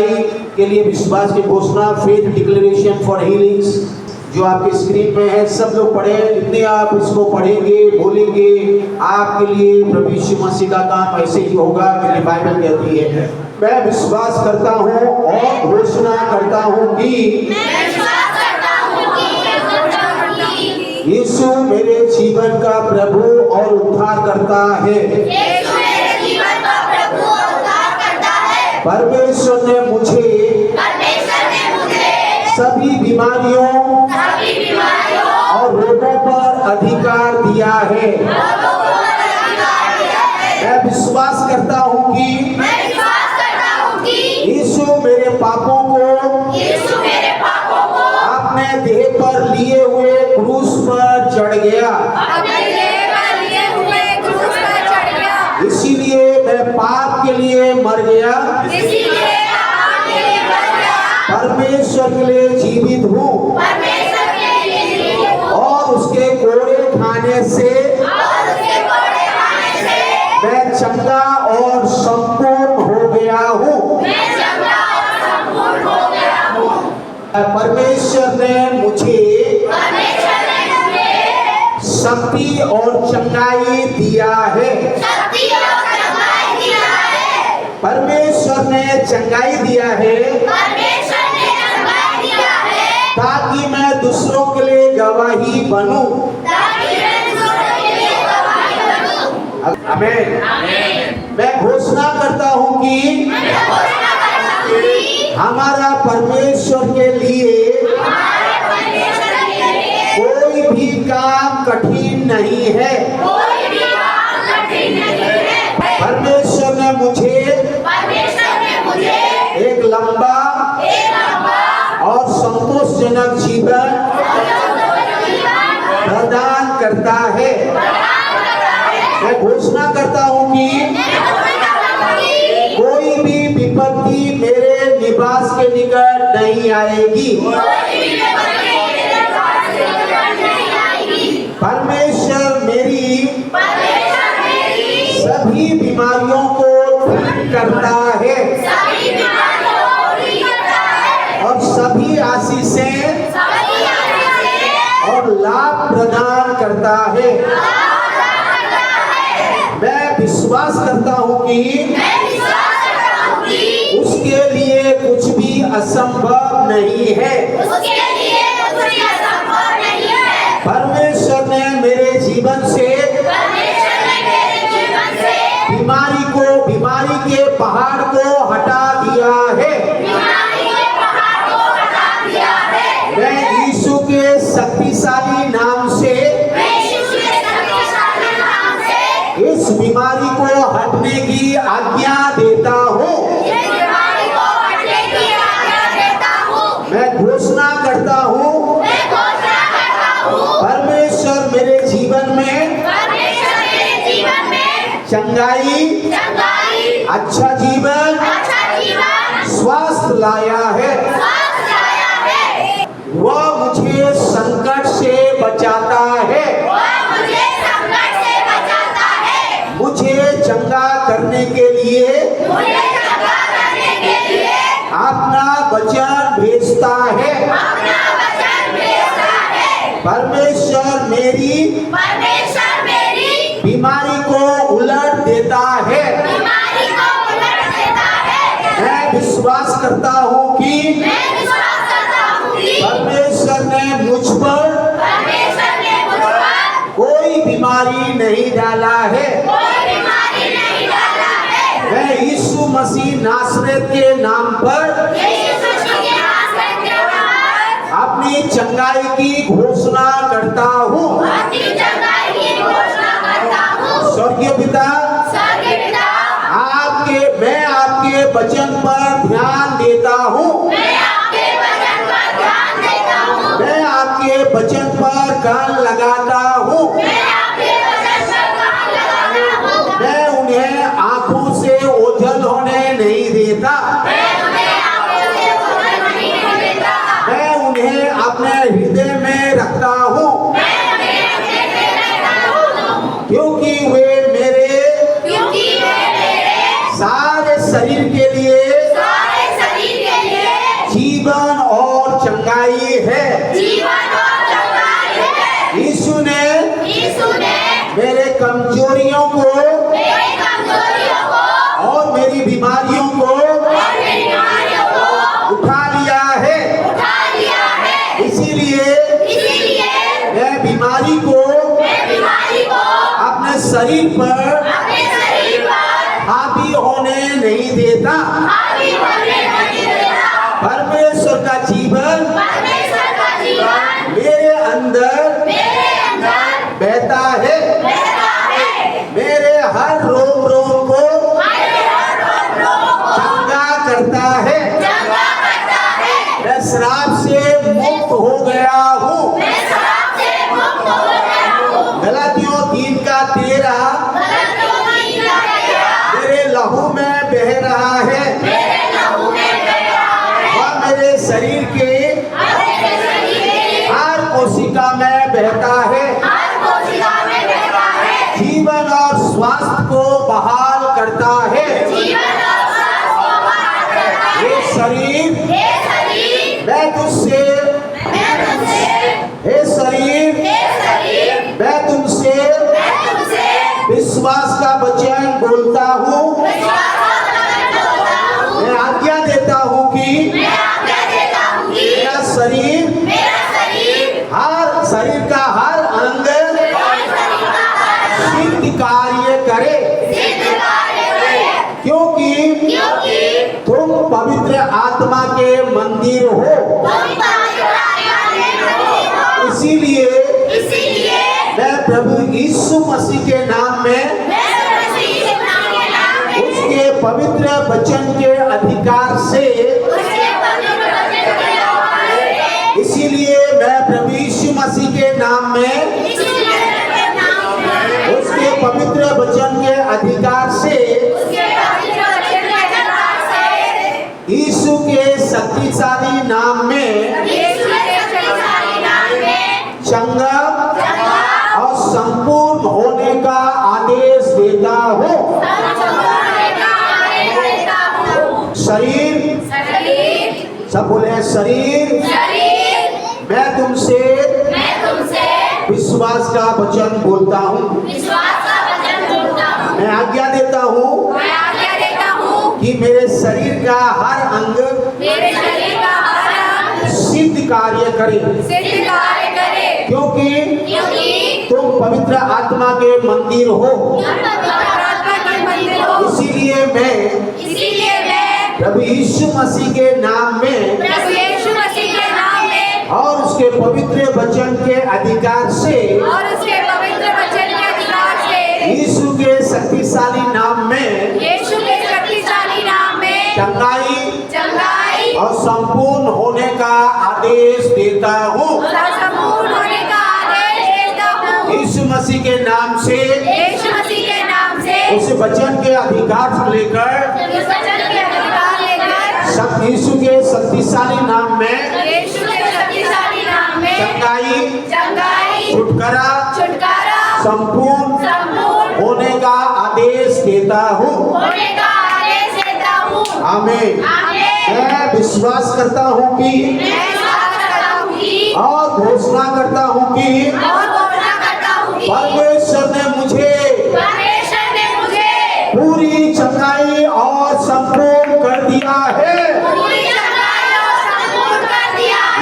चंगाई के लिए विश्वास की घोषणा, फेथ डिक्लेरेशन फॉर हीलिंग्स, जो आपके स्क्रीन पे है। सब लोग पढ़े, जितने आप इसको पढ़ेंगे बोलेंगे, आपके लिए प्रभु यीशु मसीह का काम ऐसे ही होगा कि बाइबल कहती है। मैं विश्वास करता हूँ और घोषणा करता हूँ कि यीशु मेरे जीवन का प्रभु और उद्धार करता है। परमेश्वर ने मुझे सभी बीमारियों और रोगों पर अधिकार दिया है। मैं विश्वास करता हूँ कि यीशु मेरे पापों को अपने देह पर लिए हुए क्रूस पर चढ़ गया। इसीलिए मैं पाप के लिए मर गया, परमेश्वर के लिए जीवित हूँ और उसके कोड़े खाने से मैं चंगा और संपूर्ण हो गया हूँ। परमेश्वर ने मुझे शक्ति और चंगाई दिया है। परमेश्वर ने चंगाई दिया है ताकि मैं दूसरों के लिए गवाही बनूं। आमीन। मैं घोषणा करता हूँ कि हमारा परमेश्वर के लिए कोई भी काम कठिन नहीं है। परमेश्वर ने मुझे एक लंबा और संतोषजनक जीवन प्रदान करता है। मैं घोषणा करता हूँ कि कोई भी विपत्ति मेरे निवास के निकट नहीं आएगी। परमेश्वर मेरी सभी बीमारियों को ठीक करता है और सभी आशीषें और लाभ प्रदान करता है। मैं विश्वास करता हूँ कि उसके लिए कुछ भी असंभव नहीं है। परमेश्वर ने मेरे जीवन से बीमारी के पहाड़ को हटा दिया है। मैं यीशु के शक्तिशाली नाम से इस बीमारी को हटने की आज्ञा देता हूँ। मैं घोषणा करता हूँ परमेश्वर मेरे जीवन में चंगाई, अच्छा जीवन, स्वास्थ्य लाया है। वह मुझे संकट से बचाता है। मुझे चंगा करने के लिए अपना वचन भेजता है। परमेश्वर मेरी बीमारी को उलट देता है। मैं विश्वास करता हूँ कि परमेश्वर ने मुझ पर कोई बीमारी नहीं डाला है। मैं यीशु मसीह नासरेत के नाम पर अपनी चंगाई की घोषणा करता हूँ। स्वर्गीय पिता, मैं आपके वचन पर ध्यान देता हूँ। मैं आपके वचन पर कान लगाता हूँ। मैं उन्हें आंखों से ओझल होने नहीं देता। मैं उन्हें अपने हृदय में रखता हूँ, क्योंकि वे मेरे सारे शरीर के लिए चंगाई है। जीवन और चंगाई है। यीशु ने मेरे कमजोरियों को और मेरी बीमारियों को उठा लिया है। इसीलिए मैं बीमारी को अपने शरीर पर हावी होने नहीं देता। परमेश्वर का जीवन मेरे अंदर बहता है। मेरे हर रोग को चंगा करता है। मैं शराब से मुक्त हो गया हूँ। गलातियों 3:13 मेरे लहू में बह रहा है। वह मेरे शरीर के हर कोशिका में बहता है। जीवन और स्वास्थ्य को बहाल करता है। ये शरीर मैं तुझसे, हे शरीर मैं तुमसे विश्वास का वचन बोलता हूँ। मैं आज्ञा देता हूँ कि मेरा शरीर शरीर का हर अंग सिद्ध कार्य करे, क्योंकि तुम पवित्र आत्मा के मंदिर हो। इसीलिए मैं प्रभु यीशु मसीह के नाम में उसके पवित्र वचन के अधिकार से, इसीलिए मैं प्रभु यीशु मसीह के नाम में उसके पवित्र वचन के अधिकार से, यीशु के शक्तिशाली नाम में चंगा और संपूर्ण होने का आदेश देता हूँ। शरीर सब बोले शरीर मैं तुमसे विश्वास का वचन बोलता हूँ। मैं आज्ञा देता हूँ कि मेरे शरीर का हर अंग सिद्ध कार्य करे, क्योंकि तुम पवित्र आत्मा के मंदिर हो। इसीलिए मैं प्रभु यीशु मसीह के नाम में और उसके पवित्र वचन के अधिकार से, यीशु के शक्तिशाली नाम में चंगाई और संपूर्ण होने का आदेश देता हूँ। यीशु मसीह के नाम से उस वचन के अधिकार से लेकर यीशु के शक्तिशाली नाम में चंगाई छुटकारा संपूर्ण होने का आदेश देता हूँ। आमीन। मैं विश्वास करता हूँ कि और घोषणा करता हूँ कि परमेश्वर ने मुझे पूरी चंगाई और संपूर्ण कर दिया है।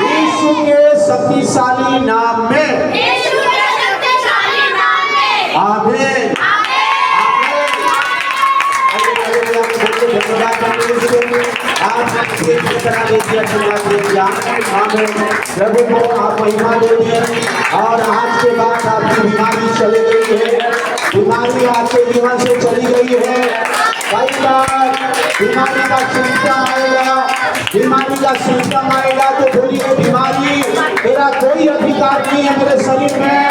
यीशु के शक्तिशाली नाम में। आमीन। प्रभु को आप महिमा दीजिए। और आज के बाद आपकी बीमारी चली गई है। बीमारी आपके जीवन से चली गई है। कई बार बीमारी का सिम्टम आएगा तो बोलिए बीमारी मेरा कोई अधिकार नहीं है मेरे शरीर में।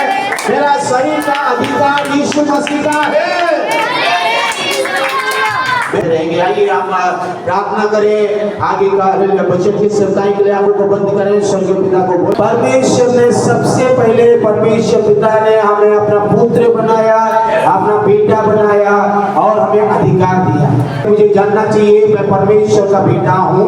मेरा शरीर का अधिकार यीशु मसीह का है। रहेंगे। आइए हम प्रार्थना करें। आगे का बच्चों की सेवकाई के लिए आंखों को बंद करें। स्वर्गीय पिता को परमेश्वर ने सबसे पहले परमेश्वर पिता ने हमें अपना पुत्र बनाया, अपना बेटा बनाया और हमें अधिकार दिया। मुझे जानना चाहिए मैं परमेश्वर का बेटा हूँ।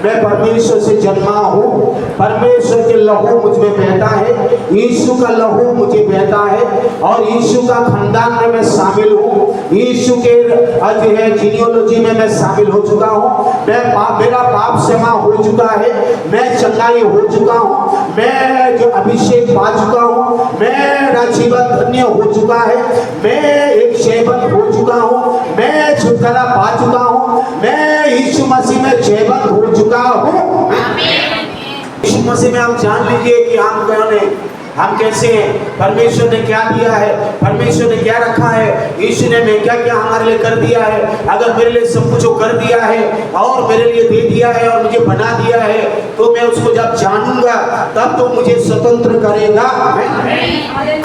मैं परमेश्वर से जन्मा हूँ, परमेश्वर के लहू मुझ में बहता है, यीशु का लहू मुझे बहता है और यीशु का खानदान में मैं शामिल हूँ, यीशु के जो है जीनियोलॉजी में मैं शामिल हो चुका हूँ, मेरा पाप क्षमा हो चुका है, मैं चंगाई हो चुका हूँ, मैं जो अभिषेक पा चुका हूँ, मेरा जीवन धन्य हो चुका है, मैं एक सेवक हो चुका हूँ, मैं छुटकारा पा चुका हूँ, मैं यीशु मसीह में सेवक हो चुका हूँ। यीशु मसीह में आप जान लीजिए कि हम कौन है, हम कैसे हैं, परमेश्वर ने क्या दिया है, परमेश्वर ने क्या रखा है, यीशु ने मैं क्या क्या हमारे लिए कर दिया है। अगर मेरे लिए सब कुछ कर दिया है और मेरे लिए दे दिया है और मुझे बना दिया है, तो मैं उसको जब जानूंगा तब तो मुझे स्वतंत्र करेगा।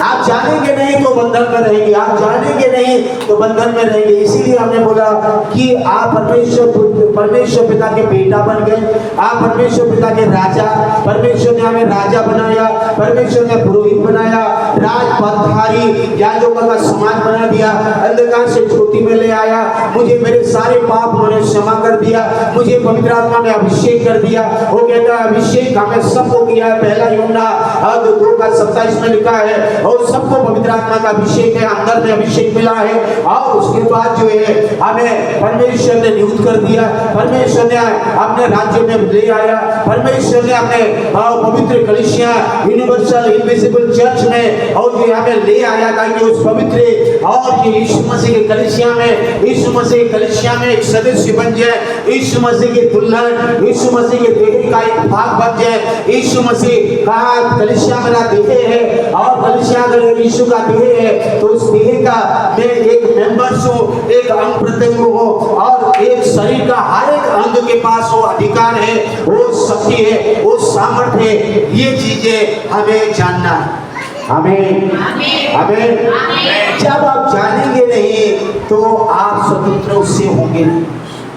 आप जानेंगे नहीं तो बंधन में रहेंगे, आप जानेंगे नहीं तो बंधन में रहेंगे। इसीलिए हमने बोला कि आप परमेश्वर पिता के बेटा बन गए, आप परमेश्वर पिता के राजा, परमेश्वर ने हमें राजा बनाया, परमेश्वर ने पुरोहित बनाया, राजपदधारी याजकों का समाज बना दिया, अंधकार से ज्योति में ले आया, मुझे मेरे सारे पाप उन्होंने क्षमा कर दिया, मुझे पवित्र आत्मा में अभिषेक कर दिया। वो कहता है अभिषेक हमें सबको किया है, पहला यूहन्ना 2:27 में लिखा है, और सबको पवित्र आत्मा का अभिषेक है, अंदर में अभिषेक मिला है। और उसके बाद जो है हमें परमेश्वर ने नियुक्त कर दिया, परमेश्वर ने अपने राज्य में ले आया, परमेश्वर ने अपने पवित्र कलीसिया यूनिवर्सल इनविजिबल चर्च में और जो हमें ले आया ताकि उस पवित्र और ये यीशु मसीह के कलीसिया में, यीशु मसीह के कलीसिया में एक सदस्य बन जाए, यीशु मसीह के दुल्हन, यीशु मसीह के देह का एक भाग बन जाए। यीशु मसीह कहा कलीसिया मेरा देह है और कलीसिया अगर यीशु का देह है तो उस देह का मैं एक मेंबर्स हूँ, एक अंग प्रत्यंग हूँ और एक शरीर का हर एक अंग के पास वो अधिकार है, वो शक्ति है, वो सामर्थ्य है। ये चीजें हमें जानना है। आमीन आमीन। जब आप जानेंगे नहीं तो आप स्वतंत्र उससे होंगे नहीं।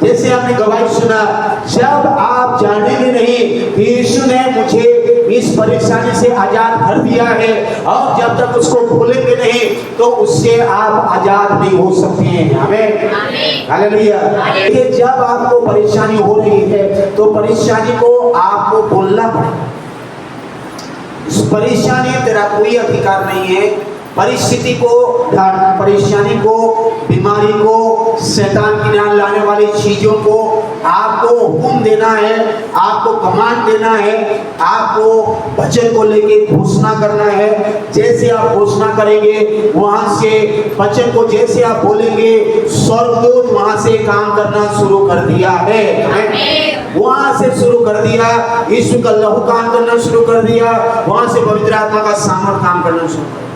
जैसे आपने गवाही सुना, जब आप जानेंगे नहीं कि यीशु ने मुझे इस परेशानी से आजाद कर दिया है और जब तक उसको भूलेंगे नहीं तो उससे आप आजाद नहीं हो सकते हैं। आमीन हालेलुया। देखिए जब आपको परेशानी हो रही है तो परेशानी को आपको बोलना पड़ेगा। इस परेशानी तेरा कोई अधिकार नहीं है, परिस्थिति को, परेशानी को, बीमारी को, शैतान की नाम लाने वाली चीजों को आपको हुक्म देना है, आपको कमांड देना है, आपको वचन को लेके घोषणा करना है। जैसे आप घोषणा करेंगे वहां से वचन को जैसे आप बोलेंगे, स्वर्गदूत वहां से काम करना शुरू कर दिया है, वहां से शुरू कर दिया, यीशु का लहू काम करना शुरू कर दिया, वहां से पवित्र आत्मा का सामर्थ काम करना शुरू कर दिया।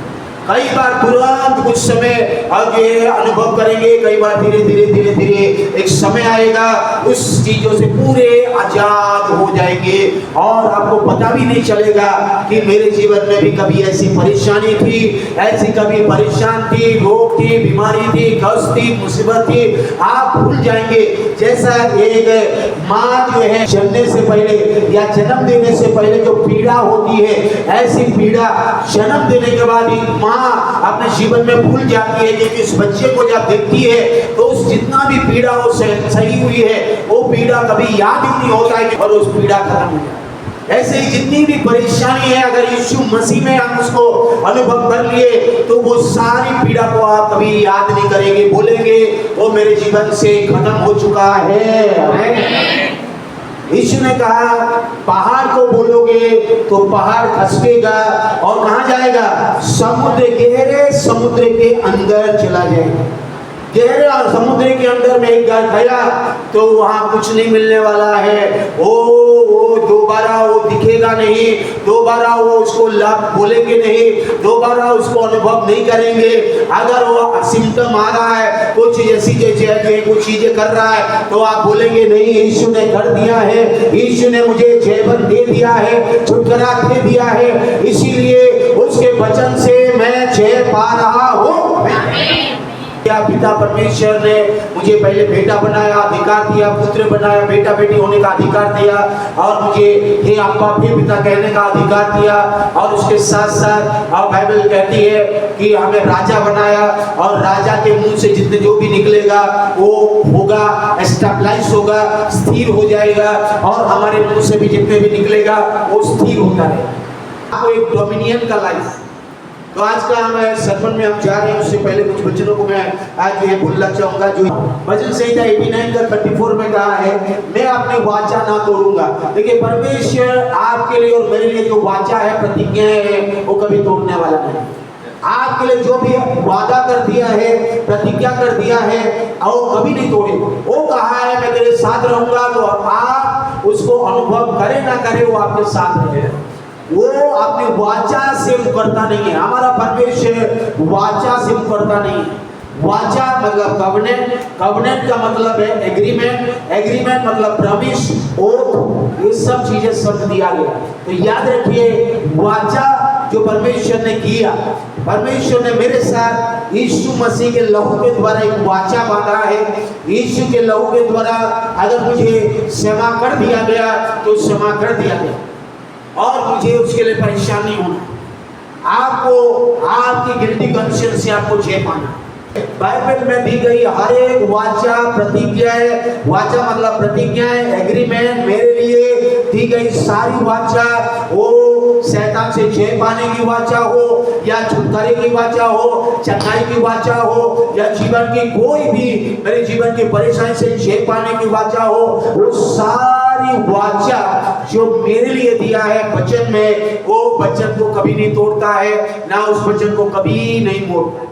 कई बार तुरंत कुछ समय आगे अनुभव करेंगे, कई बार धीरे धीरे धीरे धीरे एक समय आएगा उस चीजों से पूरे आजाद हो जाएंगे और आपको पता भी नहीं चलेगा कि मेरे जीवन में भी कभी ऐसी परेशानी थी, ऐसी कभी परेशान थी, रोग थी, बीमारी थी, कष्ट थी, मुसीबत थी। आप भूल जाएंगे। जैसा एक माँ जो है जन्मने से पहले या जन्म देने से पहले जो पीड़ा होती है, ऐसी पीड़ा जन्म देने के बाद एक माँ अपने जीवन में भूल जाती है कि इस बच्चे को जब देखती है तो उस जितना भी पीड़ा वो सही हुई है वो पीड़ा कभी याद ही नहीं होता है और उस पीड़ा खत्म हो जाए। ऐसे ही जितनी भी परेशानी है अगर यीशु मसीह में हम उसको अनुभव कर लिए तो वो सारी पीड़ा को आप कभी याद नहीं करेंगे, बोलेंगे वो मेरे जीवन से खत्म हो चुका है। यीशु ने कहा पहाड़ को बोलोगे तो पहाड़ खसकेगा और कहाँ जाएगा? समुद्र, गहरे समुद्र के अंदर चला जाएगा। गहरे और समुद्र के अंदर में एक घर गया तो वहाँ कुछ नहीं मिलने वाला है। वो दोबारा वो दिखेगा नहीं, दोबारा वो उसको लाभ बोलेंगे नहीं, दोबारा उसको अनुभव नहीं करेंगे। अगर वो सिम्टम आ रहा है, कुछ ऐसी कुछ चीजें कर रहा है तो आप बोलेंगे नहीं, यीशु ने कर दिया है, यीशु ने मुझे जीवन दे दिया है, छुटकारा दे दिया है, इसीलिए उसके वचन से मैं जय पा रहा हूँ। क्या पिता परमेश्वर ने मुझे पहले बेटा बनाया, अधिकार दिया, पुत्र बनाया, बेटा बेटी होने का अधिकार दिया, और मुझे हे अब्बा फिर पिता कहने का अधिकार दिया, और उसके साथ साथ और बाइबल कहती है कि हमें राजा बनाया, और राजा के मुंह से जितने जो भी निकलेगा वो होगा, एस्टेब्लिश होगा, स्थिर हो जाएगा, और हमारे मुंह से भी जितने भी निकलेगा वो स्थिर होता है। आपको एक डोमिनियन का लाइफ। तो आज का हम सर्मन में हम जा रहे हैं, उससे पहले कुछ वचनों को मैं आज ये बोलना चाहूंगा। जो वचन संहिता 89 का 34 में कहा है, मैं अपनी वाचा ना तोड़ूंगा। देखिए परमेश्वर आपके लिए और मेरे लिए जो वाचा है, प्रतिज्ञा है, वो कभी तोड़ने वाला नहीं। आपके लिए जो भी वादा कर दिया है, प्रतिज्ञा कर दिया है, और कभी नहीं तोड़े। वो कहा है मैं तेरे साथ रहूंगा, तो आप उसको अनुभव करे ना करे वो आपके साथ रहेगा। वो अपनी वाचा से मुकरता नहीं है। हमारा परमेश्वर वाचा से मुकरता नहीं है। वाचा मतलब कवनेंट, कवनेंट का मतलब है एग्रीमेंट, एग्रीमेंट मतलब प्रॉमिस, ओथ, ये सब चीजें शब्द दिया गया। तो याद रखिए, वाचा जो परमेश्वर ने किया, परमेश्वर ने मेरे साथ यीशु मसीह के लहू के द्वारा एक वाचा बांधा है। यीशु के लहू के द्वारा अगर मुझे क्षमा कर दिया गया तो क्षमा कर दिया गया, और मुझे उसके लिए परेशान नहीं होना। आपको आपकी गिल्टी कॉन्शियंस से आपको झेल पाना। बाइबल में दी गई हर एक वाचा, प्रतिज्ञाएं, वाचा मतलब प्रतिज्ञाएं, एग्रीमेंट, मेरे लिए दी गई सारी वाचा, वो शैतान से जय पाने की वाचा हो, या छुटकारे की वाचा हो, चंगाई की वाचा हो, या जीवन की कोई भी मेरे जीवन की परेशानी से जय पाने की वाचा हो, वो सारी वाचा जो मेरे लिए दिया है वचन में, वो वचन को कभी नहीं तोड़ता है, ना उस वचन को कभी नहीं मोड़ता।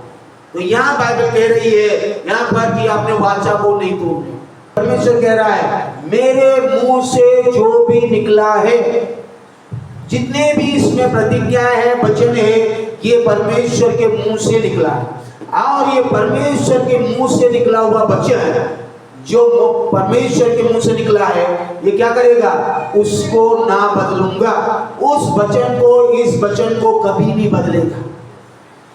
तो यहाँ बाइबल कह रही है यहाँ पर कि आपने वाचा को नहीं तोड़ना। परमेश्वर कह रहा है मेरे मुंह से जो भी निकला है, जितने भी इसमें प्रतिज्ञाएं हैं, वचन है, ये परमेश्वर के मुंह से निकला है। और ये परमेश्वर के मुंह से निकला हुआ वचन जो परमेश्वर के मुंह से निकला है, ये क्या करेगा? उसको ना बदलूंगा। उस वचन को, इस वचन को कभी नहीं बदलेगा।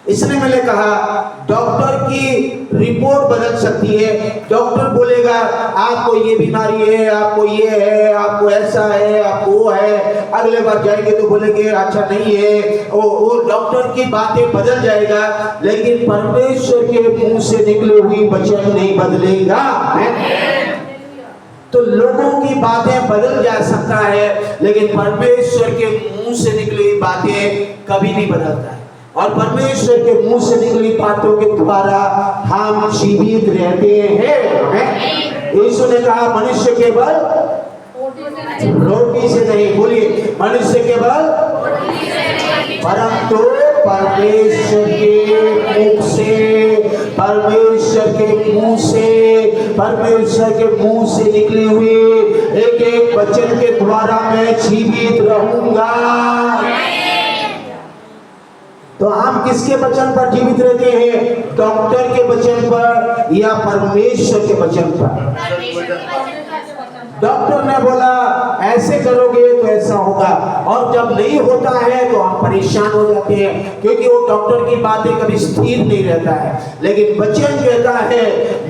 इसलिए मैंने कहा डॉक्टर की रिपोर्ट बदल सकती है। डॉक्टर बोलेगा आपको ये बीमारी है, आपको ये है, आपको ऐसा है, आपको वो है। अगले बार जाएंगे तो बोलेंगे अच्छा नहीं है। वो डॉक्टर की बातें बदल जाएगा, लेकिन परमेश्वर के मुंह से निकली हुई वचन नहीं बदलेगा। तो लोगों की बातें बदल जा सकता है, लेकिन परमेश्वर के मुंह से निकली बातें कभी नहीं बदलता है। और परमेश्वर के मुंह से निकली बातों के द्वारा हम जीवित रहते हैं। यीशु ने कहा मनुष्य केवल रोटी से नहीं, बोलिए मनुष्य केवल, परंतु परमेश्वर के मुंह से, परमेश्वर के मुंह से, परमेश्वर के मुंह से निकली हुई एक एक वचन के द्वारा मैं जीवित रहूंगा। तो हम किसके वचन पर जीवित रहते हैं? डॉक्टर के वचन पर या परमेश्वर के वचन पर? डॉक्टर ने बोला ऐसे करोगे तो ऐसा होगा, और जब नहीं होता है तो हम परेशान हो जाते हैं, क्योंकि वो डॉक्टर की बातें कभी स्थिर नहीं रहता है। लेकिन वचन कहता है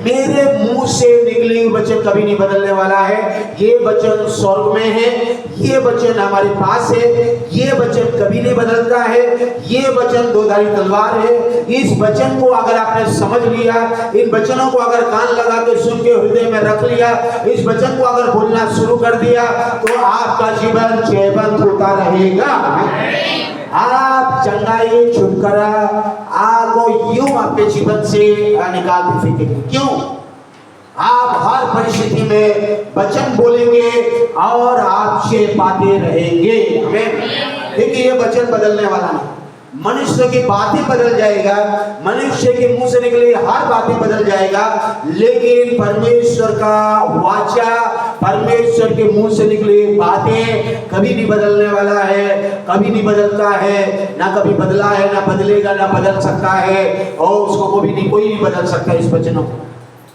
मेरे मुंह से निकली हुई वचन कभी नहीं बदलने वाला है। ये वचन स्वर्ग में है, ये वचन हमारे पास है, ये वचन कभी नहीं बदलता है। ये वचन दोधारी तलवार है। इस वचन को अगर आपने समझ लिया, इन वचनों को अगर कान लगा के सुन के हृदय में रख लिया, इस वचन को अगर बोलना शुरू कर दिया, तो आपका जीवन जयवंत होता रहेगा। आप चंगाई, छुटकारा आपको यूं आपके जीवन से निकाल के फेंकेंगे। क्यों? आप हर परिस्थिति में वचन बोलेंगे और आप से पाते रहेंगे। क्योंकि ये वचन बदलने वाला नहीं। मनुष्य की बातें बदल जाएगा, मनुष्य के मुंह से निकले हर बातें बदल जाएगा, लेकिन परमेश्वर का वाचा, परमेश्वर के मुंह से निकली बातें कभी नहीं बदलने वाला है, कभी नहीं बदलता है, ना कभी बदला है, ना बदलेगा, ना बदल सकता है, और उसको कोई नहीं बदल सकता इस वचनों को।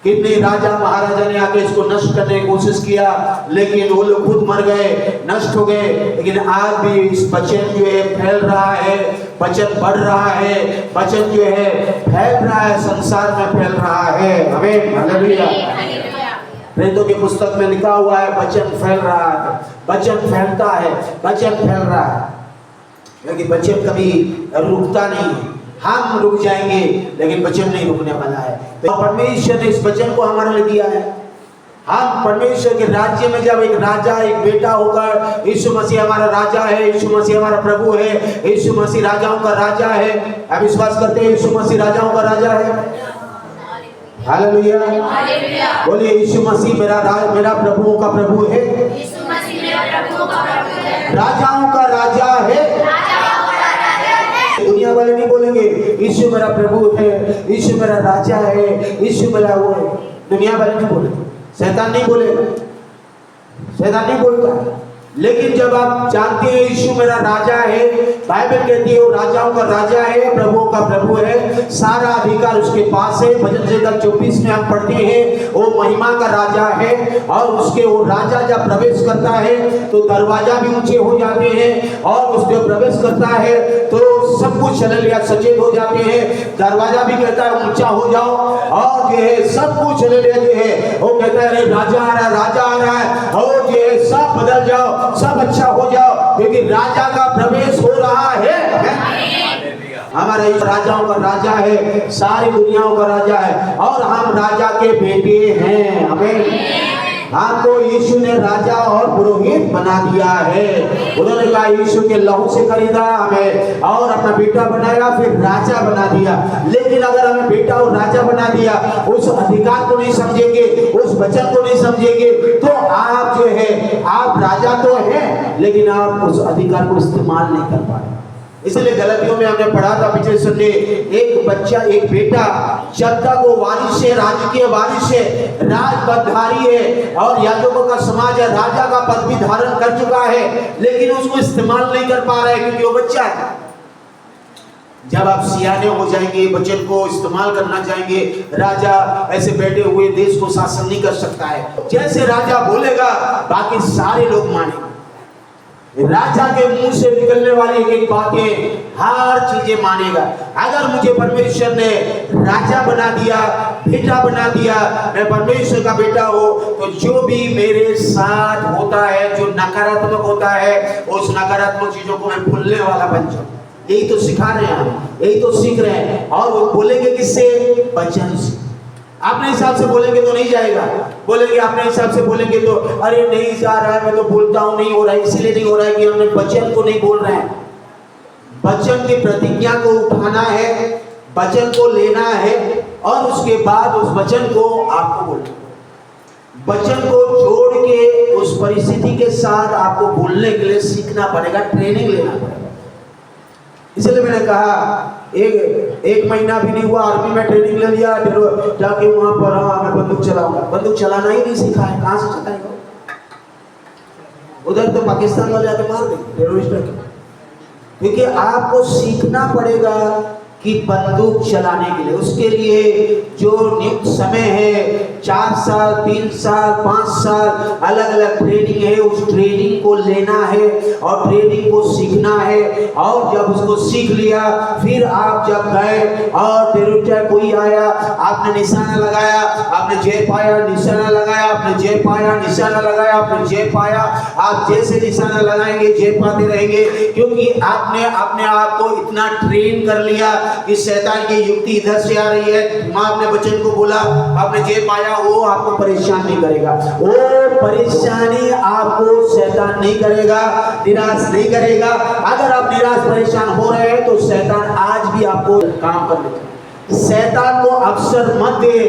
कितने राजा महाराजा ने आके इसको नष्ट करने की कोशिश किया, लेकिन वो लोग खुद मर गए, नष्ट हो गए। लेकिन आज भी इस वचन जो है फैल रहा है, वचन बढ़ रहा है, वचन जो है फैल रहा है, संसार में फैल रहा है। आमीन, हालेलुया। प्रेरितों की पुस्तक में लिखा हुआ है वचन फैल रहा है, वचन फैलता है, वचन फैल रहा है, क्योंकि वचन कभी रुकता नहीं है। हम रुक जाएंगे लेकिन वचन नहीं रुकने वाला है। तो परमेश्वर ने इस वचन को हमारे लिए दिया है। हम परमेश्वर के राज्य में जब एक राजा, एक बेटा होकर, यीशु मसीह हमारा राजा है, यीशु मसीह हमारा प्रभु है, यीशु मसीह राजाओं का राजा है। आप विश्वास करते हैं यीशु मसीह राजाओं का राजा है? हालेलुया, बोलिए यीशु मसीह मेरा प्रभुओं का प्रभु है, यीशु मसीह मेरा प्रभु का प्रभु है, राजाओं का राजा है। राजाओं का राजा है। दुनिया वाले नहीं बोलेंगे यीशु मेरा प्रभु है, यीशु मेरा राजा है, यीशु मेरा वो है। दुनिया वाले नहीं बोलेंगे, शैतान नहीं बोलेगा, शैतान नहीं बोलता। लेकिन जब आप जानते हैं यीशु मेरा राजा है, बाइबल कहती है वो राजाओं का राजा है, प्रभुओं का प्रभु है, सारा अधिकार उसके पास है। भजन संहिता 24 में हम पढ़ते हैं वो महिमा का राजा है, और उसके वो राजा जब प्रवेश करता है तो दरवाजा भी ऊंचे हो जाते हैं, और उसके प्रवेश करता है तो सब कुछ हालेलुया सचेत हो जाते हैं। दरवाजा भी कहता है ऊंचा हो जाओ, और जो है सब कुछ हालेलुया जो है वो कहता है राजा आ रहा है, राजा आ रहा है, और जो है सब बदल जाओ, सब अच्छा हो जाओ, क्योंकि राजा का प्रवेश हो रहा है। हमारा राजाओं का राजा है, सारी दुनियाओं का राजा है, और हम राजा के बेटे हैं। आमीन। हमको यीशु ने राजा और पुरोहित बना दिया है। उन्होंने कहा यीशु के लहू से खरीदा हमें और अपना बेटा बनाया, फिर राजा बना दिया। लेकिन अगर हमें बेटा और राजा बना दिया, उस अधिकार को नहीं समझेंगे, उस वचन को नहीं समझेंगे, तो आप जो है आप राजा तो हैं लेकिन आप उस अधिकार को इस्तेमाल नहीं कर पाए। इसलिए गलतियों में हमने पढ़ा था पिछले संडे, एक बच्चा, एक बेटा जब तक वो वारिस है, राजकीय वारिस है, राज पदधारी है, और याजकों का समाज है, राजा का पद भी धारण कर चुका है, लेकिन उसको इस्तेमाल नहीं कर पा रहा है क्योंकि वो बच्चा है। जब आप सियाने हो जाएंगे, वचन को इस्तेमाल करना चाहेंगे, राजा ऐसे बैठे हुए देश को शासन नहीं कर सकता है। जैसे राजा बोलेगा बाकी सारे लोग मानेंगे। राजा के मुंह से निकलने वाली एक एक बातें, हर चीजें मानेगा। अगर मुझे परमेश्वर ने राजा बना दिया, बेटा बना दिया, मैं परमेश्वर का बेटा हो, तो जो भी मेरे साथ होता है, जो नकारात्मक होता है, उस नकारात्मक चीजों को मैं भूलने वाला बन जाऊं। यही तो सिखा रहे हैं हम, यही तो सीख रहे हैं। और वो बोलेंगे किससे? वचन से। अपने हिसाब से बोलेंगे तो नहीं जाएगा, बोलेंगे अपने हिसाब से बोलेंगे तो अरे नहीं जा रहा है, मैं तो बोलता हूँ नहीं हो रहा है, इसलिए नहीं हो रहा है कि हमने वचन को नहीं बोल रहे हैं। वचन की प्रतिज्ञा को उठाना है, वचन को लेना है, और उसके बाद उस वचन को आपको बोलना। वचन को जोड़ के उस परिस्थिति के साथ आपको बोलने के लिए सीखना पड़ेगा, ट्रेनिंग लेना पड़ेगा। इसलिए मैंने कहा एक महीना भी नहीं हुआ, आर्मी में ट्रेनिंग ले लिया, जाके वहां पर मैं बंदूक चलाऊंगा। बंदूक चलाना ही नहीं सीखा है, कहां से चलाएगा? उधर तो पाकिस्तान वाले आके मार देंगे टेररिस्ट के। क्योंकि आपको सीखना पड़ेगा कि बंदूक चलाने के लिए, उसके लिए जो नियुक्त समय है, 4 साल, 3 साल, 5 साल अलग अलग ट्रेनिंग है, उस ट्रेनिंग को लेना है और ट्रेनिंग को सीखना है। और जब उसको सीख लिया, फिर आप जब गए और टेररिस्ट कोई आया, आपने निशाना लगाया, आपने जय पाया, निशाना लगाया, आपने जय पाया, निशाना लगाया, आपने जय पाया। आप जैसे निशाना लगाएंगे जय पाते रहेंगे, क्योंकि आपने अपने आप को इतना ट्रेन कर लिया कि शैतान की युक्ति इधर से आ रही है, माँ आपने वचन को बोला, आपने जय पाया, वो आपको परेशान नहीं करेगा। वो परेशानी आपको शैतान नहीं करेगा, निराश नहीं करेगा। अगर आप निराश परेशान हो रहे हैं तो शैतान आज भी आपको काम कर लेगा। शैतान को अवसर मत दे।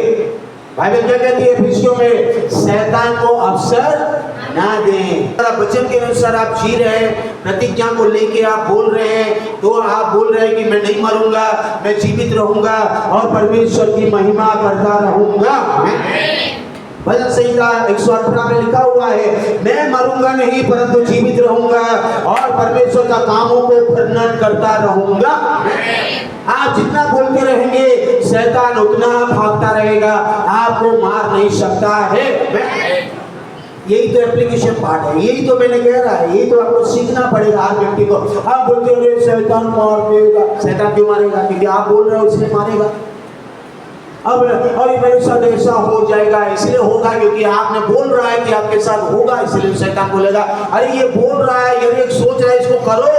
बाइबल क्या कहती है एफिसियों में? शैतान को अवसर ना दें। वचन के अनुसार आप जी रहे हैं, प्रतिज्ञा को लेके आप बोल रहे हैं, तो आप बोल रहे हैं कि मैं नहीं मरूंगा, मैं जीवित रहूंगा और परमेश्वर की महिमा करता रहूंगा। भजन संहिता 118 में लिखा हुआ है, मैं मरूंगा नहीं परंतु जीवित रहूंगा और परमेश्वर का कामों को वर्णन करता रहूंगा। आप जितना बोलते रहेंगे शैतान उतना भागता रहेगा, आपको मार नहीं सकता है। यही तो एप्लीकेशन पार्ट है, यही तो मैंने कह रहा है, यही तो आपको सीखना पड़ेगा हर व्यक्ति को। आप बोलते हो शैतान मार देगा, शैतान क्यों मारेगा? क्योंकि आप बोल रहे हो इसलिए मारेगा। अब अरे मेरे साथ ऐसा हो जाएगा, इसलिए होगा क्योंकि आपने बोल रहा है कि आपके साथ होगा, इसलिए शैतान बोलेगा अरे ये बोल रहा है, ये सोच रहा है, इसको करो।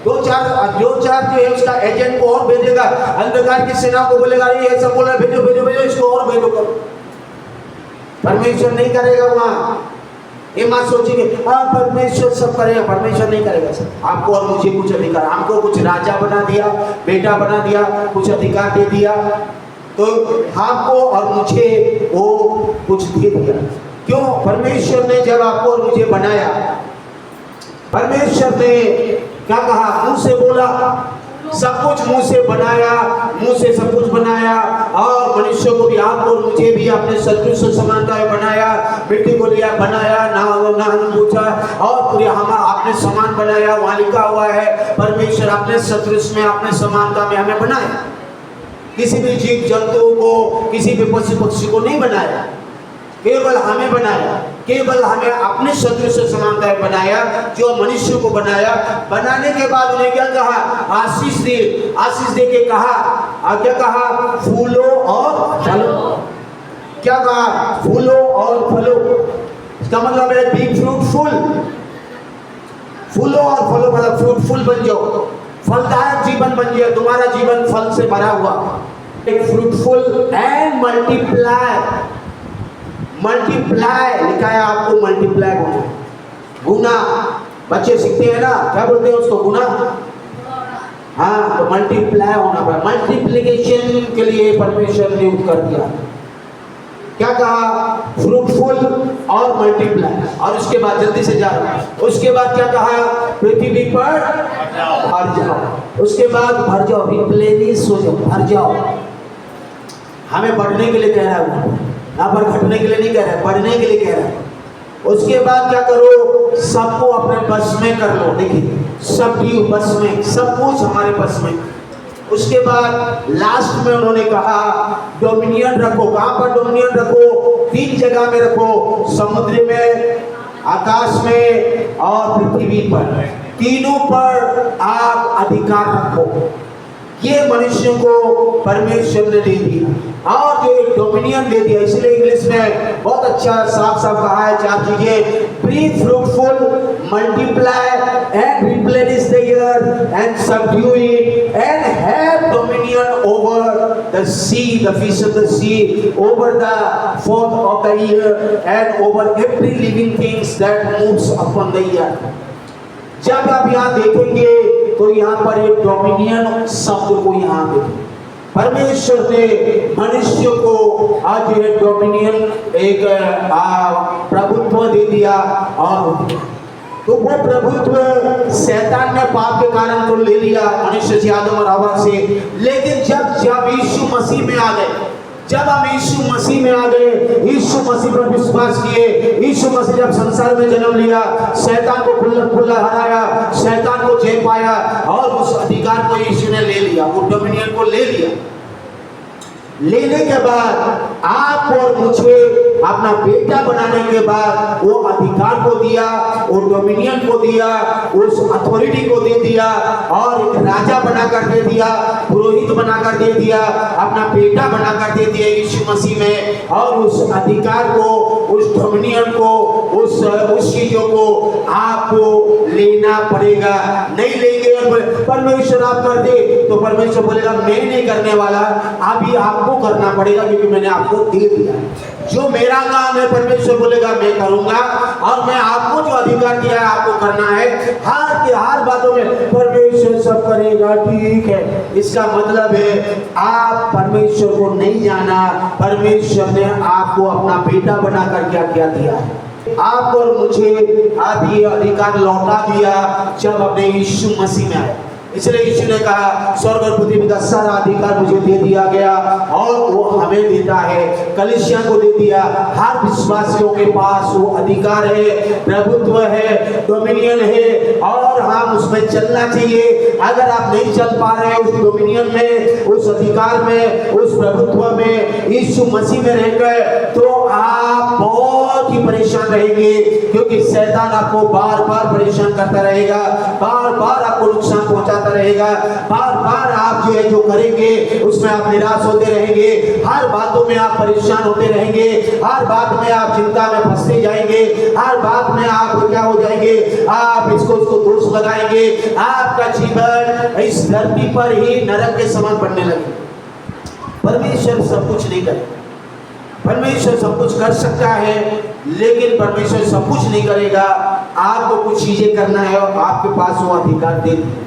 दो चार जो है उसका एजेंट को और भेजेगा, अंधकार की सेना को बोलेगा ये ऐसा बोल रहा है, भेजो भेजो भेजो, इसको और भेजो करो। परमेश्वर नहीं करेगा वहां। ये मत सोचिए परमेश्वर सब करेगा, परमेश्वर नहीं करेगा सब। आपको और मुझे कुछ अधिकार, हमको कुछ राजा बना दिया, बेटा बना दिया, कुछ अधिकार दे दिया, तो आपको और मुझे वो कुछ दे दिया। क्यों? परमेश्वर ने जब आपको और मुझे बनाया, परमेश्वर ने क्या कहा? मुंह से बोला, सब कुछ मुंह से बनाया, मुंह से सब कुछ बनाया। और मनुष्य को भी, आपको और मुझे भी अपने शत्रु से समानता में बनाया, मिट्टी को लिया बनाया, ना पूछा, और पूरे हम अपने समान बनाया। वहां लिखा हुआ है परमेश्वर अपने शत्रु में अपने समानता में हमें बनाया। किसी भी जीव जंतु को, किसी भी पशु पक्षी को नहीं बनाया, केवल हमें बनाया, केवल हमें अपने शत्रु से समानता में बनाया। जो मनुष्य को बनाया, बनाने के बाद उन्हें क्या कहा? आशीष दे। आशीष दे के कहा, क्या कहा? फूलो और फलो। क्या कहा? फूलो और फलो। इसका मतलब है बी फ्रूटफुल। फूलो और फलो मतलब फ्रूटफुल बन जाओ, फलदायक जीवन बन जाए, तुम्हारा जीवन फल से भरा हुआ। एक फ्रूटफुल एंड मल्टीप्लाई। मल्टीप्लाई लिखा है आपको, मल्टीप्लाई होना, गुना। बच्चे सीखते हैं ना, क्या बोलते हैं उसको? गुना। हाँ, तो मल्टीप्लाई होना पड़ा। मल्टीप्लिकेशन के लिए परमेश्वर ने उत्तर दिया। क्या कहा? फ्रूटफुल और मल्टीप्लाई। और उसके बाद जल्दी से जा रहा हूं, उसके बाद क्या कहा? पृथ्वी पर भर जाओ। उसके बाद भर जाओ, रिप्लेनिश हो जाओ, भर जाओ। हमें बढ़ने के लिए कह रहा है, यहाँ पर घटने के लिए नहीं कह रहा है, बढ़ने के लिए कह रहा है। उसके बाद क्या करो? सबको अपने बस में कर लो। देखिए, सब बस में, सब कुछ हमारे बस में। उसके बाद लास्ट में उन्होंने कहा डोमिनियन रखो। कहाँ पर डोमिनियन रखो? 3 जगह में रखो, समुद्र में, आकाश में और पृथ्वी पर। तीनों पर आप अधिकार रखो। ये मनुष्य को परमेश्वर ने दे दिया, और जो एक डोमिनियन दे दिया। इसलिए इंग्लिश में बहुत अच्छा साफ साफ कहा है 4 चीजें: be fruitful, multiply and replenish the earth and subdue it and have dominion over the sea, the fish of the sea, over the fowl of the air and over every living things that moves upon the earth. जब आप यहाँ देखेंगे तो यहाँ पर एक dominion शब्द को यहाँ देखें। परमेश्वर ने मनुष्य को आज एक डोमिनियन, एक प्रभुत्व दे दिया। और तो वो प्रभुत्व शैतान ने पाप के कारण तो ले लिया मनुष्य से, आदम और हवा से। लेकिन जब यीशु मसीह में आ गए, जब हम यीशु मसीह में आ गए, यीशु मसीह पर विश्वास किए, यीशु मसीह जब संसार में जन्म लिया, शैतान को खुला हराया, शैतान को जीत पाया, और उस अधिकार को यीशु ने ले लिया, वो डोमिनियन को ले लिया। लेने के बाद आप और मुझे अपना बेटा बनाने के बाद वो अधिकार को दिया, वो डोमिनियन को दिया, उस अथॉरिटी को दे दिया, और एक राजा बनाकर दे दिया, पुरोहित बनाकर दे दिया, अपना बेटा बनाकर दे दिया यीशु मसीह में। और उस अधिकार को, उस डोमिनियन को, उस चीजों को आपको लेना पड़ेगा। नहीं लेंगे, परमेश्वर आप कर दे, तो परमेश्वर बोलेगा मैं नहीं करने वाला, अभी आपको करना पड़ेगा, क्योंकि मैंने आपको दे दिया। जो मेरा काम है, परमेश्वर बोलेगा मैं करूंगा, और मैं आपको जो अधिकार दिया है आपको करना है। हर बातों में परमेश्वर सब करेगा, ठीक है। इसका मतलब है आप परमेश्वर को नहीं जाना, परमेश्वर ने आपको अपना बेटा बनाकर क्या क्या दिया है। आपको और मुझे आप ये अधिकार लौटा दिया जब अपने यीशु मसीह में आए। इसलिए यीशु ने कहा स्वर्ग और पृथ्वी का सारा अधिकार मुझे दे दिया गया और वो हमें देता है, कलीसिया को दे दिया। हर विश्वासियों के पास वो अधिकार है, प्रभुत्व है, डोमिनियन है और हम उसमें चलना चाहिए। अगर आप नहीं चल पा रहे उस डोमिनियन में, उस अधिकार में, उस प्रभुत्व में, यीशु मसीह में रहकर, तो आप बहुत ही परेशान रहेंगे, क्योंकि शैतान आपको बार बार परेशान करता रहेगा, बार बार आपको नुकसान पहुंचाता रहेगा, बार बार आप जो है जो करेंगे उसमें आप निराश होते रहेंगे, हर बातों में आप परेशान होते रहेंगे, हर बात में आप चिंता में फंसते जाएंगे, हर बात में आप क्या हो जाएंगे, आप इसको दोष लगाएंगे, आपका जीवन इस धरती पर ही नरक के समान बनने लगे। परमेश्वर सब कुछ नहीं करे, परमेश्वर सब कुछ कर सकता है, लेकिन परमेश्वर सब कुछ नहीं करेगा। आपको कुछ चीजें करना है और आपके पास वो अधिकार दे दिए।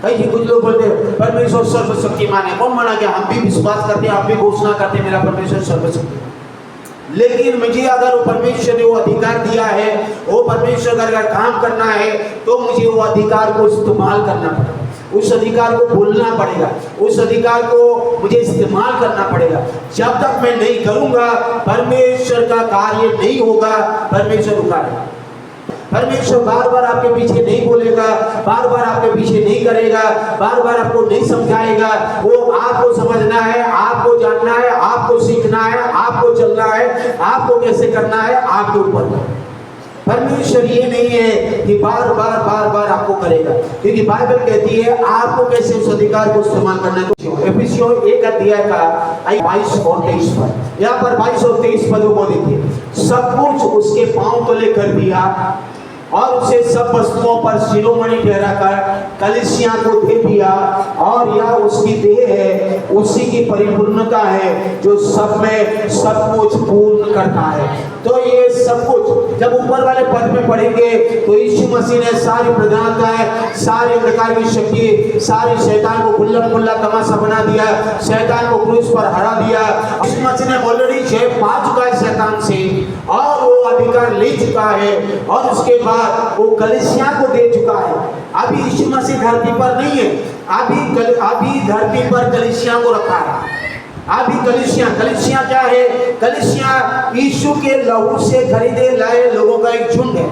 कई कुछ लोग बोलते हैं परमेश्वर सर्वशक्तिमान है, कौन माना? कि हम भी विश्वास करते हैं, आप भी घोषणा करते हैं मेरा परमेश्वर सर्वशक्तिमान, लेकिन मुझे अगर वो परमेश्वर ने वो अधिकार दिया है, वो परमेश्वर का अगर काम करना है, तो मुझे वो अधिकार को इस्तेमाल करना पड़ेगा, उस अधिकार को बोलना पड़ेगा, उस अधिकार को मुझे इस्तेमाल करना पड़ेगा। जब तक मैं नहीं करूंगा परमेश्वर का कार्य नहीं होगा, परमेश्वर रुकाएगा। परमेश्वर बार बार आपके पीछे नहीं बोलेगा, बार बार आपके पीछे नहीं करेगा, बार बार आपको नहीं समझाएगा। वो आपको समझना है, आपको जानना है, आपको सीखना है, आपको चलना है, आपको कैसे करना है, आपके ऊपर। परमेश्वर ये नहीं है कि बार बार आपको करेगा, क्योंकि बाइबल कहती है आपको कैसे उस अधिकार को इस्तेमाल करना है। एफिसियों 1 अध्याय का 22 और 23 पद, यहाँ पर 22 और 23 पदों को देखिए। सब कुछ उसके पांव तले कर दिया और उसे सब वस्तुओं पर शिरोमणि ठहराकर कलीसिया को दे दिया, और यह उसकी देह है, उसी की परिपूर्णता है जो सब में सब कुछ पूर्ण करता है। तो ये सब कुछ जब ऊपर वाले पद में पढ़ेंगे तो यीशु मसीह ने सारी प्रधानताएं, सारे प्रकार की शक्ति, सारी शैतान को खुल्ला तमाशा बना दिया, शैतान को क्रूस पर हरा दिया। यीशु मसीह ने ऑलरेडी जय पा चुका है शैतान से, और वो अधिकार ले चुका है, और उसके बाद वो कलीसिया को दे चुका है। अभी यीशु मसीह धरती पर नहीं है, अभी धरती पर कलीसिया को रखा है। अभी कलीसिया क्या है? कलीसिया यीशु के लहू से खरीदे लाए लोगों का एक झुंड है।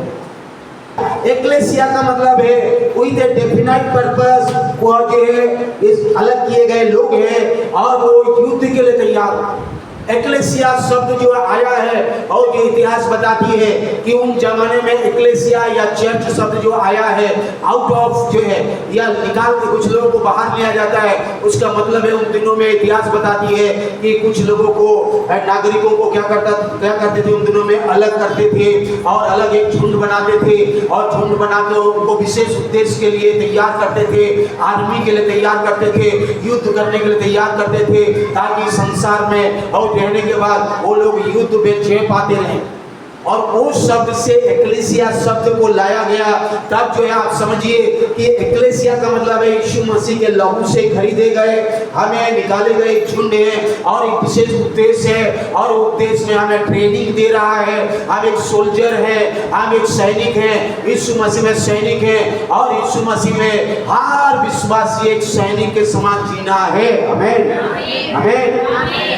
एक्लेसिया का मतलब है विद ए डेफिनाइट पर्पस, वो जो है इस अलग किए गए लोग हैं और वो युद्ध के लिए तैयार। एक्लेसिया शब्द जो आया है और जो इतिहास बताती है कि उन जमाने में एक्लेसिया या चर्च शब्द जो आया है आउट ऑफ जो है या निकाल के कुछ लोगों को बाहर लिया जाता है, उसका मतलब है उन दिनों में इतिहास बताती है कि कुछ लोगों को, नागरिकों को क्या करते थे उन दिनों में, अलग करते थे और अलग एक झुंड बनाते थे, और झुंड बना के उनको विशेष उद्देश्य के लिए तैयार करते थे, आर्मी के लिए तैयार करते थे, युद्ध करने के लिए तैयार करते थे, ताकि संसार में और रहने के बाद वो लोग युद्ध में जय पाते रहे। और उस शब्द से एक्लेसिया शब्द को लाया गया। तब जो है आप समझिए कि एक्लेसिया का मतलब है यीशु मसीह के लहू से खरीदे गए, हमें निकाले गए एक झुंड है और एक विशेष उद्देश्य है, और उद्देश्य में हमें ट्रेनिंग दे रहा है। हम एक सोल्जर है, हम एक सैनिक है, यीशु मसीह में सैनिक है, और यीशु मसीह में हर विश्वासी एक सैनिक के समान जीना है। आमीन आमीन।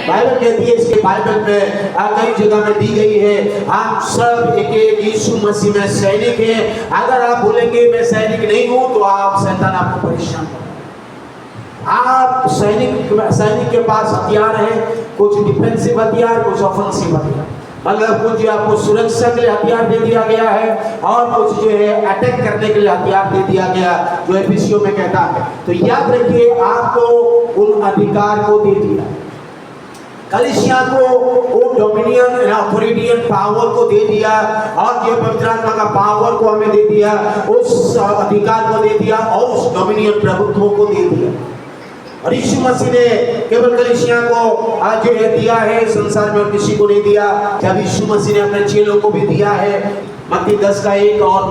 बाइबल कहती है, इसके बाइबल में कई जगह में दी गई है, हम सब एक यीशु मसीह में सैनिक हैं। अगर आप बोलेंगे मैं सैनिक नहीं हूं तो आप शैतान आपको परेशान करेगा। आप सैनिक के पास हथियार है, कुछ डिफेंसिव हथियार, कुछ ऑफेंसिव हथियार, मतलब कुछ जो आपको सुरक्षा के लिए हथियार दे दिया गया है और कुछ जो है अटैक करने के लिए हथियार दे दिया गया, जो एफिसियों में कहता है। तो याद रखिए, आपको उन अधिकार को दे दिया, कलीसिया को वो डोमिनियन अथॉरिटी पावर को दे दिया, और ये पवित्र आत्मा का पावर को हमें दे दिया, उस अधिकार को दे दिया, और उस डोमिनियन प्रभुत्व को दे दिया। और यीशु मसीह ने केवल कलीसिया को आज जो है दिया है, संसार में और किसी को नहीं दिया। जब यीशु मसीह ने अपने चेलों को भी दिया है, मत्ती 10:1 और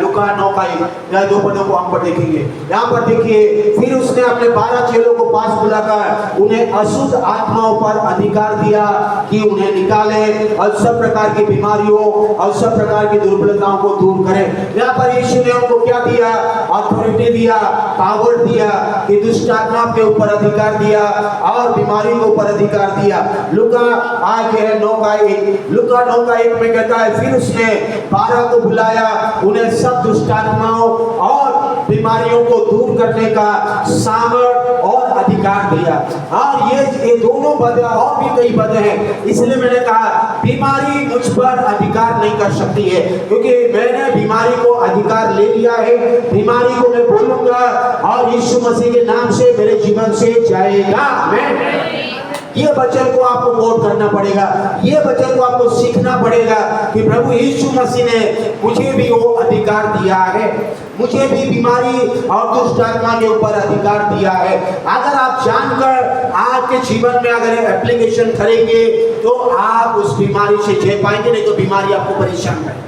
लूका 9:1, यह 2 पदों को हम पर देखेंगे। यहाँ पर देखिए, फिर उसने अपने 12 चेलों को पास बुलाकर उन्हें अशुद्ध आत्माओं पर अधिकार दिया कि उन्हें निकाले और सब प्रकार की बीमारियों और सब प्रकार की दुर्बलताओं को दूर करें। यहाँ पर यीशु ने उनको क्या दिया? अथॉरिटी दिया, पावर दिया, कि दुष्ट आत्मा के ऊपर अधिकार दिया और बीमारी के ऊपर अधिकार दिया। लूका 9:1 में कहता है, फिर उसने 12 को बुलाया, उन्हें सब दुष्ट आत्माओं और बीमारियों को दूर करने का सामर्थ और अधिकार दिया। और ये दोनों पद और भी कई पद हैं, इसलिए मैंने कहा बीमारी मुझ पर अधिकार नहीं कर सकती है, क्योंकि मैंने बीमारी को अधिकार ले लिया है। बीमारी को मैं बोलूंगा और यीशु मसीह के नाम से मेरे जीवन से जाएगा। ये वचन को आपको कोट करना पड़ेगा, ये वचन को आपको सीखना पड़ेगा कि प्रभु यीशु मसीह ने मुझे भी वो अधिकार दिया है, मुझे भी बीमारी और दुष्ट आत्मा के ऊपर अधिकार दिया है। अगर आप जानकर आपके जीवन में अगर एप्लीकेशन करेंगे तो आप उस बीमारी से झेल पाएंगे, नहीं तो बीमारी आपको परेशान करेगी,